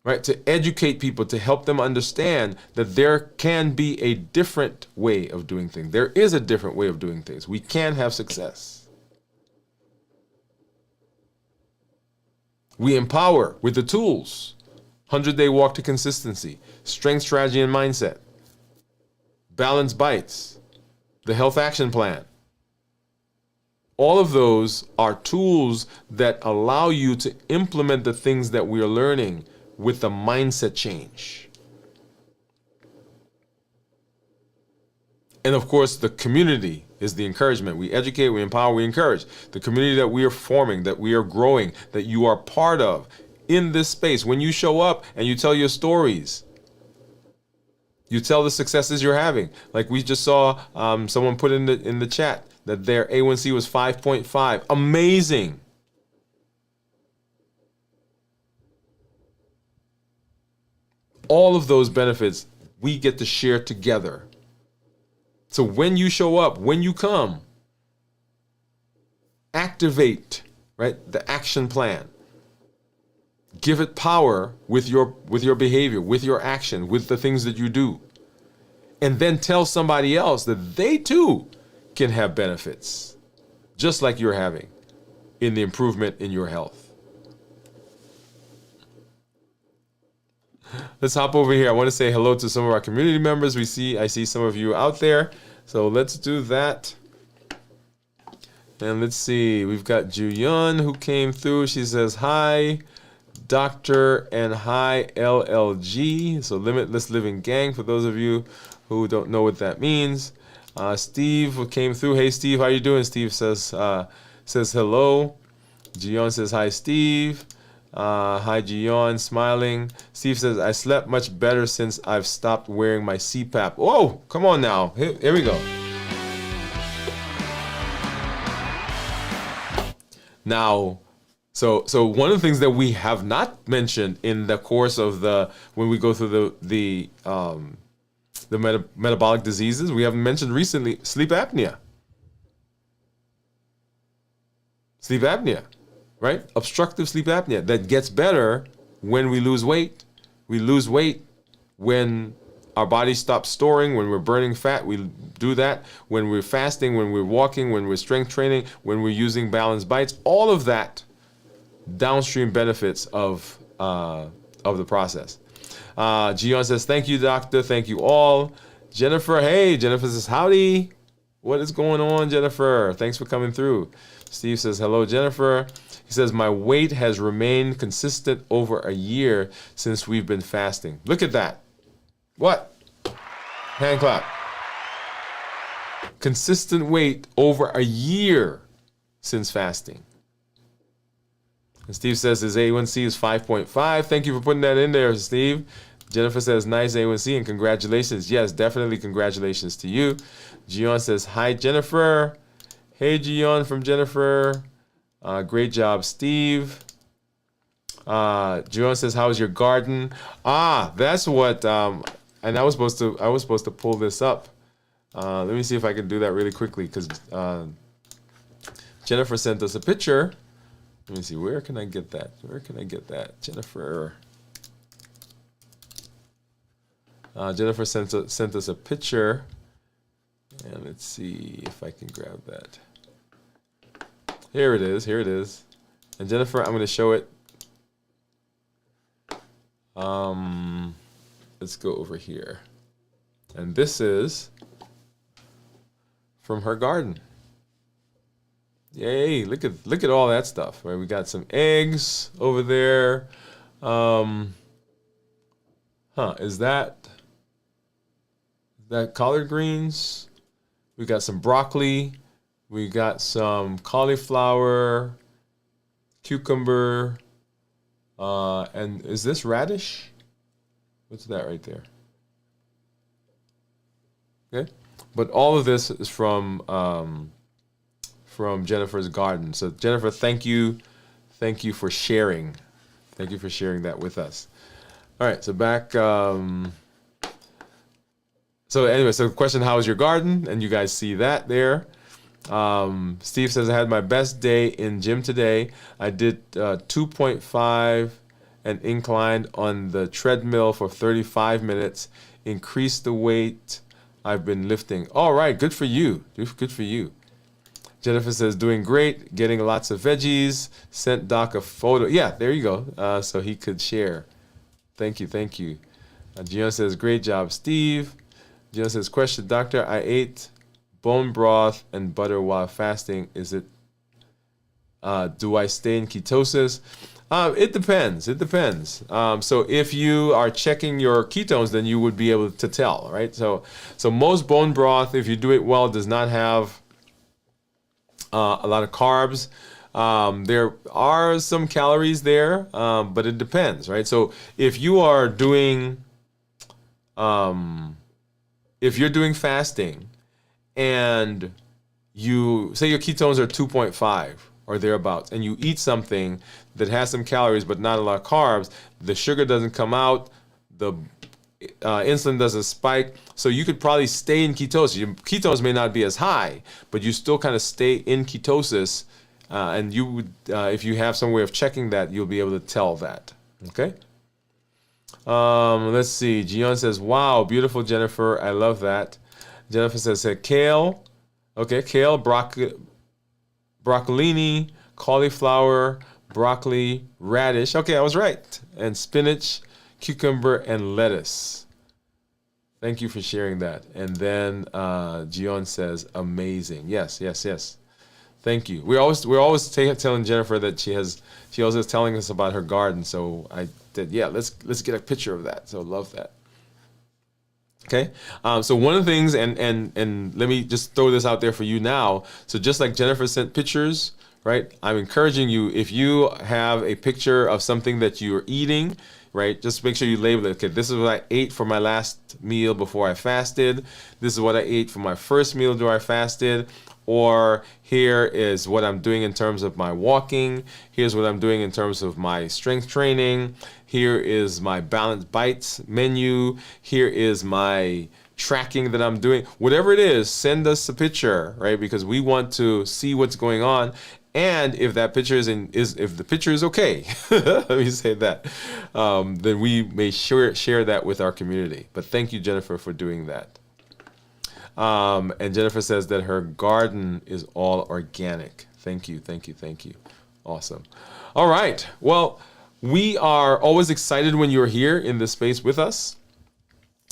right? To educate people, to help them understand that there can be a different way of doing things. There is a different way of doing things. We can have success. We empower with the tools. 100-day walk to consistency, strength, strategy, and mindset, balanced bites, the health action plan. All of those are tools that allow you to implement the things that we are learning with the mindset change. And of course, the community is the encouragement. We educate, we empower, we encourage. The community that we are forming, that we are growing, that you are part of. In this space, when you show up and you tell your stories, you tell the successes you're having. Like we just saw someone put in the chat that their A1C was 5.5. Amazing. All of those benefits we get to share together. So when you show up, when you come, activate, right, the action plan. Give it power with your behavior, with your action, with the things that you do. And then tell somebody else that they too can have benefits, just like you're having in the improvement in your health. Let's hop over here. I want to say hello to some of our community members. I see some of you out there. So let's do that. And let's see. We've got Juyun who came through. She says, hi, Doctor, and hi, LLG. So Limitless Living Gang, for those of you who don't know what that means. Steve came through. Hey, Steve, how you doing? Steve says hello. Juyun says, hi, Steve. Hi, Juyun, smiling. Steve says, I slept much better since I've stopped wearing my CPAP. Whoa, come on now. Here we go. Now, so one of the things that we have not mentioned in the course of when we go through the metabolic diseases, we haven't mentioned recently sleep apnea. Sleep apnea, right? Obstructive sleep apnea that gets better when we lose weight. We lose weight when our body stops storing, when we're burning fat. We do that when we're fasting, when we're walking, when we're strength training, when we're using balanced bites. All of that downstream benefits of the process. Gion says, thank you, doctor. Thank you all. Jennifer, hey, Jennifer says, howdy. What is going on, Jennifer? Thanks for coming through. Steve says, hello, Jennifer. He says, my weight has remained consistent over a year since we've been fasting. Look at that. What? Hand clap. Consistent weight over a year since fasting. And Steve says his A1C is 5.5. Thank you for putting that in there, Steve. Jennifer says, nice A1C and congratulations. Yes, definitely congratulations to you. Gion says, hi, Jennifer. Hey, Gion from Jennifer. Great job, Steve. Gion says, how's your garden? That's what, and I was supposed to pull this up. Let me see if I can do that really quickly because Jennifer sent us a picture. Let me see, where can I get that? Jennifer. Jennifer sent us a picture. And let's see if I can grab that. Here it is. And Jennifer, I'm going to show it. Let's go over here. And this is from her garden. Yay, look at all that stuff. Right? We got some eggs over there. Is that collard greens? We got some broccoli. We got some cauliflower, cucumber, and is this radish? What's that right there? Okay, but all of this is from Jennifer's garden. So Jennifer, thank you for sharing. Thank you for sharing that with us. All right, so back. So anyway, so the question, how is your garden? And you guys see that there. Steve says, I had my best day in gym today. I did 2.5 and inclined on the treadmill for 35 minutes. Increased the weight I've been lifting. All right, good for you. Good for you. Jennifer says, doing great, getting lots of veggies. Sent Doc a photo. Yeah, there you go. So he could share. Thank you. Gian says, great job, Steve. Gian says, question, doctor, I ate bone broth and butter while fasting. Is it, do I stay in ketosis? It depends. So if you are checking your ketones, then you would be able to tell, right? So most bone broth, if you do it well, does not have a lot of carbs. There are some calories there, but it depends, right? So if you are doing, if you're doing fasting and you say your ketones are 2.5 or thereabouts, and you eat something that has some calories but not a lot of carbs, the sugar doesn't come out, the insulin doesn't spike, so you could probably stay in ketosis. Your ketones may not be as high, but you still kind of stay in ketosis, and you would, if you have some way of checking that, you'll be able to tell that. Okay. Let's see. Gion says, "Wow, beautiful, Jennifer. I love that." Jennifer says, "Kale, okay, kale, broccolini, cauliflower, broccoli, radish. Okay, I was right. And spinach, cucumber, and lettuce. Thank you for sharing that. And then Gion says, amazing. Yes, yes, yes. Thank you. We're always telling Jennifer that she always is telling us about her garden. So I said, yeah, let's get a picture of that. So love that. Okay. So one of the things, and let me just throw this out there for you now. So just like Jennifer sent pictures, right? I'm encouraging you, if you have a picture of something that you're eating, right? Just make sure you label it. Okay, this is what I ate for my last meal before I fasted. This is what I ate for my first meal before I fasted. Or here is what I'm doing in terms of my walking. Here's what I'm doing in terms of my strength training. Here is my Balanced Bites menu. Here is my tracking that I'm doing. Whatever it is, send us a picture, right? Because we want to see what's going on. And if that picture if the picture is okay, let me say that, then we may share that with our community. But thank you, Jennifer, for doing that. And Jennifer says that her garden is all organic. Thank you, thank you, thank you. Awesome. All right. Well, we are always excited when you're here in this space with us.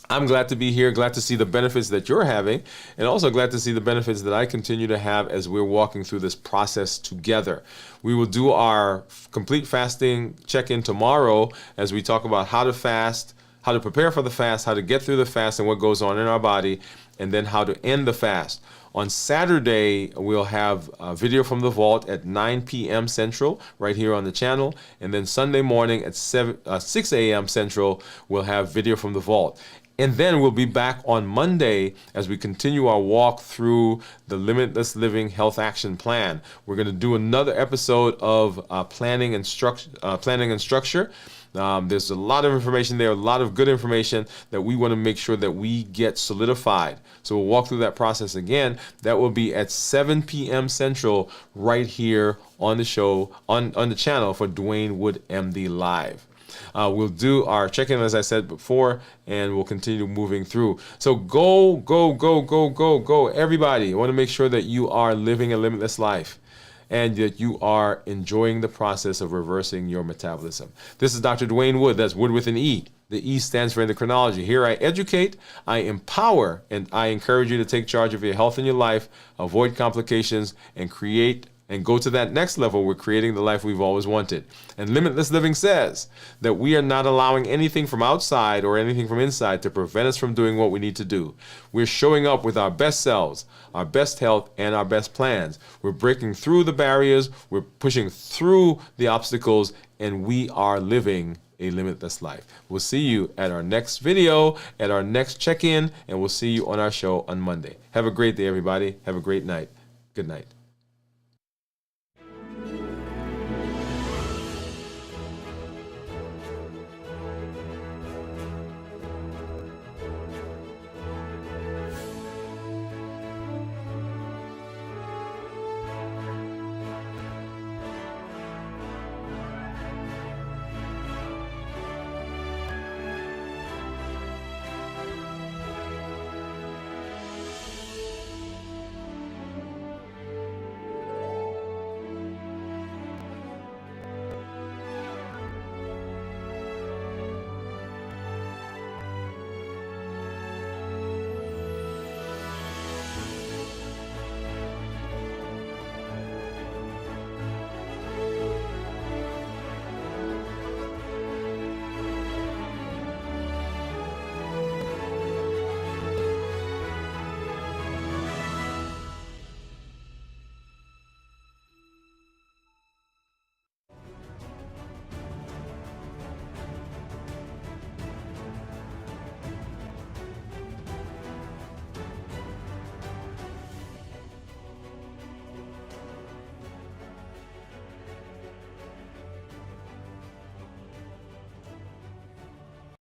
I'm glad to be here, glad to see the benefits that you're having, and also glad to see the benefits that I continue to have as we're walking through this process together. We will do our complete fasting check-in tomorrow as we talk about how to fast, how to prepare for the fast, how to get through the fast and what goes on in our body, and then how to end the fast. On Saturday, we'll have a video from the vault at 9 p.m. Central right here on the channel. And then Sunday morning at 6 a.m. Central, we'll have video from the vault. And then we'll be back on Monday as we continue our walk through the Limitless Living Health Action Plan. We're going to do another episode of planning and structure. There's a lot of information there, a lot of good information that we want to make sure that we get solidified. So we'll walk through that process again. That will be at 7 p.m. Central right here on the show, on the channel for Dwain Woode MD Live. We'll do our check-in, as I said before, and we'll continue moving through. So go, go, go, go, go, go. Everybody, I want to make sure that you are living a limitless life and that you are enjoying the process of reversing your metabolism. This is Dr. Dwain Woode. That's Woode with an E. The E stands for endocrinology. Here I educate, I empower, and I encourage you to take charge of your health and your life, avoid complications, and create and go to that next level. We're creating the life we've always wanted. And Limitless Living says that we are not allowing anything from outside or anything from inside to prevent us from doing what we need to do. We're showing up with our best selves, our best health, and our best plans. We're breaking through the barriers, we're pushing through the obstacles, and we are living a limitless life. We'll see you at our next video, at our next check-in, and we'll see you on our show on Monday. Have a great day, everybody. Have a great night. Good night.